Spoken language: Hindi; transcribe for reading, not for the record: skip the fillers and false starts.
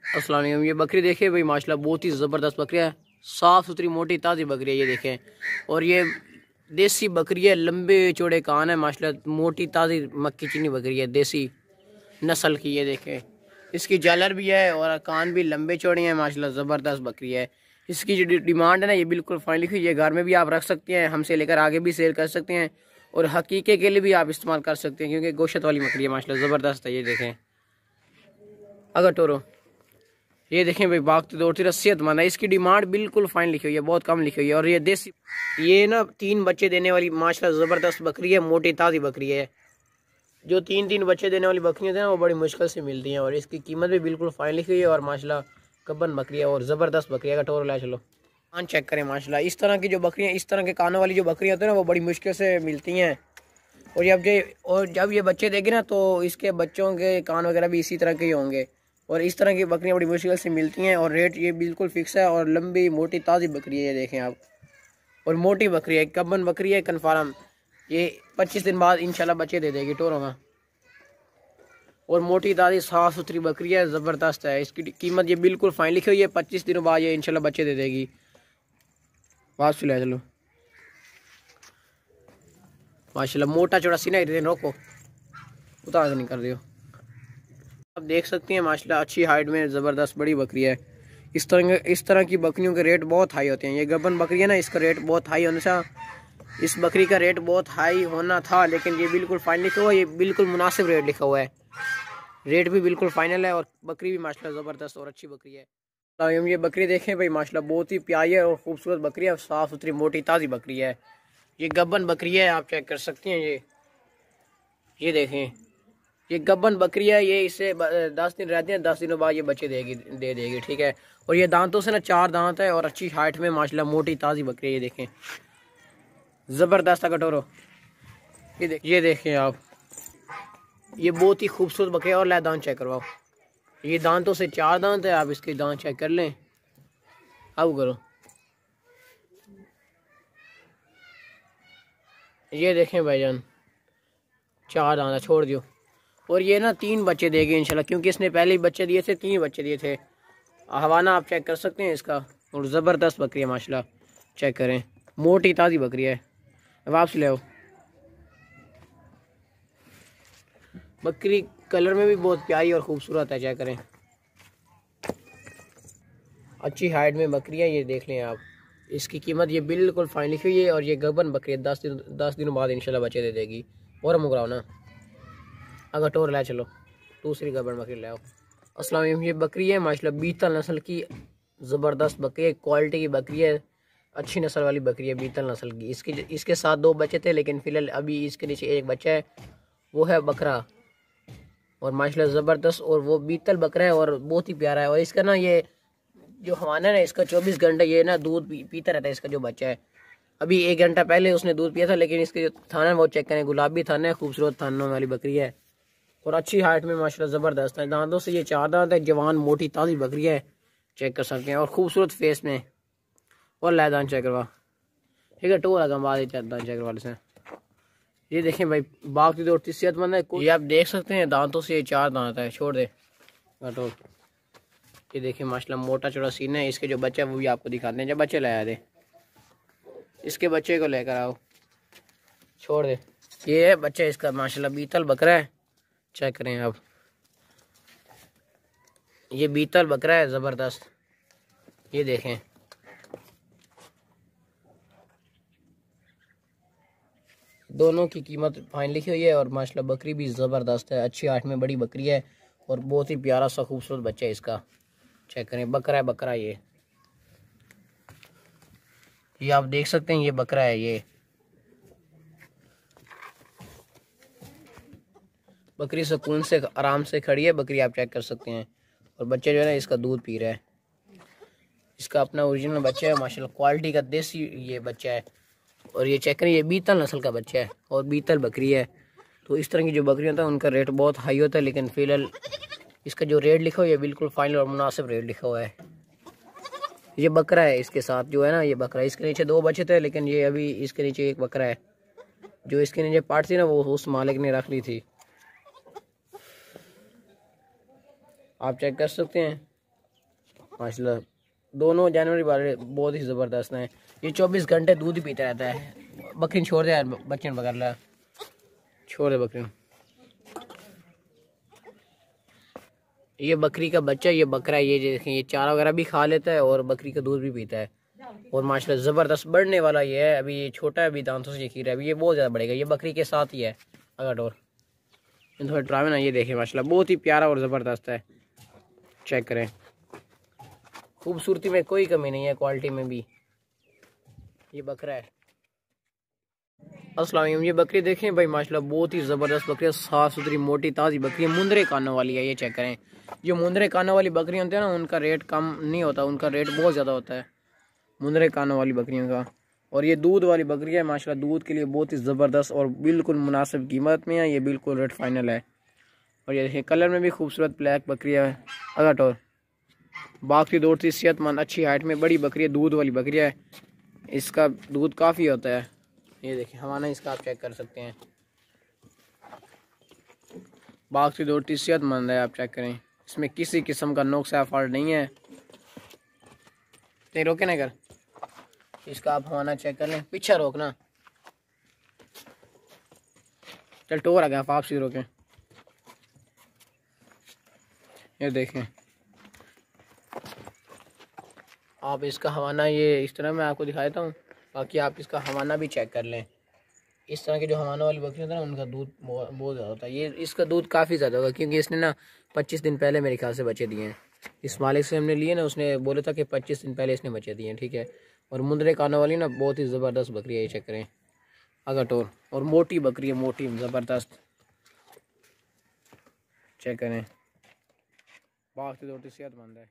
अस्सलाम वालेकुम। ये बकरी देखिए भाई, माशाल्लाह बहुत ही ज़बरदस्त बकरी है, साफ़ सुथरी मोटी ताज़ी बकरी है ये देखें। और ये देसी बकरी है, लंबे चौड़े कान है माशाल्लाह, मोटी ताज़ी मक्की चीनी बकरी है, देसी नस्ल की। ये देखें, इसकी जालर भी है और कान भी लंबे चौड़े हैं माशाल्लाह, ज़बरदस्त बकरी है। इसकी जो डिमांड है ना, ये बिल्कुल फाइनल लिखी है। घर में भी आप रख सकते हैं, हमसे लेकर आगे भी सेल कर सकते हैं और हकीके के लिए भी आप इस्तेमाल कर सकते हैं, क्योंकि गोश्त वाली बकरी है माशाल्लाह, ज़बरदस्त है। ये देखें अगर टोरो, ये देखें भाई, भागती दौड़ती सेहतमंद है। इसकी डिमांड बिल्कुल फाइन लिखी हुई है, बहुत कम लिखी हुई है। और ये देसी, ये ना 3 बच्चे देने वाली माशाल्लाह ज़बरदस्त बकरी है, मोटी ताज़ी बकरी है। जो 3 बच्चे देने वाली बकरियाँ हैं ना, वो बड़ी मुश्किल से मिलती हैं। और इसकी कीमत भी बिल्कुल फाइन लिखी हुई है और माशाल्लाह कब्बन बकरी है और ज़बरदस्त बकरी है। का टोर ला चलो, कान चेक करें माशाल्लाह। इस तरह की जो बकरियाँ, इस तरह के कानों वाली जो बकरियाँ होती हैं ना, वो बड़ी मुश्किल से मिलती हैं। और जब ये बच्चे देगी ना, तो इसके बच्चों के कान वगैरह भी इसी तरह के ही होंगे। और इस तरह की बकरियाँ बड़ी मुश्किल से मिलती हैं और रेट ये बिल्कुल फिक्स है। और लंबी मोटी ताज़ी बकरी है, ये देखें आप। और मोटी बकरी है, कब्बन बकरी है कन्फर्म। ये 25 दिन बाद इंशाल्लाह बच्चे दे देगी टोरों में। और मोटी ताज़ी साफ़ सुथरी बकरी है, ज़बरदस्त है। इसकी कीमत ये बिल्कुल फाइन लिखी हुई है, 25 दिनों बाद ये इंशाल्लाह बच्चे दे देगी। बात सुन चलो माशाल्लाह, मोटा चौड़ा सीना ही रोको, उतार नहीं कर दियो। आप देख सकते हैं माशाल्लाह, अच्छी हाइट में ज़बरदस्त बड़ी बकरी है। इस तरह की बकरियों के रेट बहुत हाई होते हैं। ये गबन बकरी है ना, इसका रेट बहुत हाई होने से, इस बकरी का रेट बहुत हाई होना था, लेकिन ये बिल्कुल फाइनल लिखा हुआ है। ये बिल्कुल मुनासिब रेट लिखा हुआ है, रेट भी बिल्कुल फाइनल है। और बकरी भी माशाल्लाह ज़बरदस्त और अच्छी बकरी है। तो ये बकरी देखें भाई, माशाल्लाह बहुत ही प्यारी है और ख़ूबसूरत बकरी है, साफ़ सुथरी मोटी ताज़ी बकरी है। ये गबन बकरी है, आप चेक कर सकते हैं। ये देखें, ये गब्बन बकरी है। ये इससे 10 दिन रहते हैं, 10 दिनों बाद ये बच्चे दे देगी, ठीक है। और ये दांतों से ना 4 दांत है और अच्छी हाइट में माशाल्लाह मोटी ताज़ी बकरी है। ये देखें ज़बरदस्त कटोरो, ये देखें आप, ये बहुत ही खूबसूरत बकरी है। और ला दांत चेक करवाओ, ये दांतों से 4 दांत है, आप इसके दांत चेक कर लें। अब करो, ये देखें भाईजान, 4 दांत छोड़ दियो। और ये ना 3 बच्चे देगी इंशाल्लाह, क्योंकि इसने पहले ही बच्चे दिए थे, 3 बच्चे दिए थे। हवाना आप चेक कर सकते हैं इसका। और ज़बरदस्त बकरी है माशाल्लाह, चेक करें, मोटी ताज़ी बकरी है। वापस ले आओ, बकरी कलर में भी बहुत प्यारी और ख़ूबसूरत है, चेक करें, अच्छी हाइट में बकरी है। ये देख लें आप, इसकी कीमत ये बिल्कुल फाइन लिखी हुई है। और ये गबन बकरी है, 10 दिनों बाद इंशाल्लाह बच्चे दे देगी। और मुकराओ ना, अगर टोर ला चलो, दूसरी गबन बकरी ले आओ। अस्सलाम वालेकुम। ये बकरी है माशाल्लाह, बीतल नस्ल की ज़बरदस्त बकरी है, क्वालिटी की बकरी है, अच्छी नस्ल वाली बकरी है, बीतल नस्ल की। इसके साथ 2 बच्चे थे, लेकिन फ़िलहाल अभी इसके नीचे एक बच्चा है, वो है बकरा। और माशाल्लाह ज़बरदस्त, और वो बीतल बकरा है और बहुत ही प्यारा है। और इसका ना, ये जो हवाना है ना, इसका 24 घंटे ये ना दूध पीता रहता है। इसका जो बच्चा है, अभी 1 घंटा पहले उसने दूध पिया था, लेकिन इसके जो थाना है वो चेक करें, गुलाबी थाना है, खूबसूरत थानों वाली बकरी है और अच्छी हाइट में माशाल्लाह ज़बरदस्त है। दांतों से ये 4 दांत है, जवान मोटी ताज़ी बकरी है, चेक कर सकते हैं। और खूबसूरत फेस में। और ला दांत चेक करवा, ठीक है, टोर आगा बाद दांत चेक करवा से। ये देखें भाई, बाग की दौड़ती सेहतमंद है। ये आप देख सकते हैं, दांतों से ये 4 दांत है, छोड़ दे टोर। ये देखें माशाल्लाह, मोटा चौड़ा सीना है। इसके जो बच्चे हैं वो भी आपको दिखाते हैं, जब बच्चे लाया दे, इसके बच्चे को लेकर आओ, छोड़ दे। ये है बच्चा इसका माशाल्लाह, बीतल बकरा है, चेक करें आप, ये बीतल बकरा है ज़बरदस्त। ये देखें, दोनों की कीमत फाइन लिखी हुई है। और माशाल्लाह बकरी भी ज़बरदस्त है, अच्छी हाइट में बड़ी बकरी है और बहुत ही प्यारा सा खूबसूरत बच्चा है इसका, चेक करें, बकरा है बकरा। ये आप देख सकते हैं, ये बकरा है। ये बकरी सुकून से आराम से खड़ी है बकरी, आप चेक कर सकते हैं। और बच्चा जो है ना, इसका दूध पी रहा है। इसका अपना ओरिजिनल बच्चा है माशाल्लाह, क्वालिटी का देसी ये बच्चा है। और ये चेक करें, ये बीतल नस्ल का बच्चा है और बीतल बकरी है। तो इस तरह की जो बकरी होता है उनका रेट बहुत हाई होता है, लेकिन फ़िलहाल इसका जो रेट लिखा हुआ है बिल्कुल फाइनल और मुनासिब रेट लिखा हुआ है। ये बकरा है, इसके साथ जो है ना, ये बकरा, इसके नीचे 2 बच्चे थे, लेकिन ये अभी इसके नीचे एक बकरा है। जो इसके नीचे पार्ट थी ना, वो उस मालिक ने रख ली थी, आप चेक कर सकते हैं। माशाल्लाह। दोनों जानवर वाले बहुत ही ज़बरदस्त हैं। ये 24 घंटे दूध ही पीता रहता है। बकरी छोड़ दे यार, बच्चे पकड़ ला, छोड़ दे बकरी। ये बकरी का बच्चा, ये बकरा है, ये देखें, ये चारा वगैरह भी खा लेता है और बकरी का दूध भी पीता है। और माशाल्लाह ज़बरदस्त बढ़ने वाला ये है। अभी ये छोटा है, अभी दांतों से खीरा है, अभी ये बहुत ज़्यादा बढ़ेगा। ये बकरी के साथ ही है अगर और थोड़ा ड्रामे ना। ये देखें माशाल्लाह बहुत ही प्यारा और ज़बरदस्त है। चेक करें, खूबसूरती में कोई कमी नहीं है, क्वालिटी में भी। ये बकरा है। अस्सलाम वालेकुम। ये बकरी देखें भाई माशाल्लाह बहुत ही ज़बरदस्त बकरी है, साफ़ सुथरी मोटी ताज़ी बकरी है, मुंदरे कानों वाली है। ये चेक करें, जो मुंदरे कानों वाली बकरी होती है ना, उनका रेट कम नहीं होता, उनका रेट बहुत ज़्यादा होता है मुंदरे कानों वाली बकरियों का। और ये दूध वाली बकरी है माशाल्लाह, दूध के लिए बहुत ही ज़बरदस्त और बिल्कुल मुनासिब कीमत में है। ये बिल्कुल रेट फाइनल है। और ये देखिए कलर में भी खूबसूरत ब्लैक बकरी है अगट। और बाकी दौड़ती सेहतमंद अच्छी हाइट में बड़ी बकरी है, दूध वाली बकरी है। इसका दूध काफ़ी होता है। ये देखिए हवाना इसका आप चेक कर सकते हैं, बाकी दौड़ती सेहतमंद है। आप चेक करें, इसमें किसी किस्म का नुक्स या फॉल्ट नहीं है। नहीं रोके ना कर, इसका आप हवाना चेक कर लें, पीछे रोकना। चल टोर आ गया, आप सीधे रोकें। ये देखें आप इसका हवाना, ये इस तरह मैं आपको दिखाता हूँ, बाकी आप इसका हवाना भी चेक कर लें। इस तरह के जो हवाना वाली बकरी होती है ना, उनका दूध बहुत ज़्यादा होता है। ये इसका दूध काफ़ी ज़्यादा होगा, क्योंकि इसने ना 25 दिन पहले मेरे ख्याल से बच्चे दिए हैं। इस मालिक से हमने लिए ना, उसने बोला था कि 25 दिन पहले इसने बच्चे दिए हैं, ठीक है। और मुंदरे कानों वाली ना बहुत ही ज़बरदस्त बकरी है। ये चेक करें अगर टोर, और मोटी बकरी है, मोटी ज़बरदस्त। चेक करें, बाकी दौड़ती सेहतमंद है।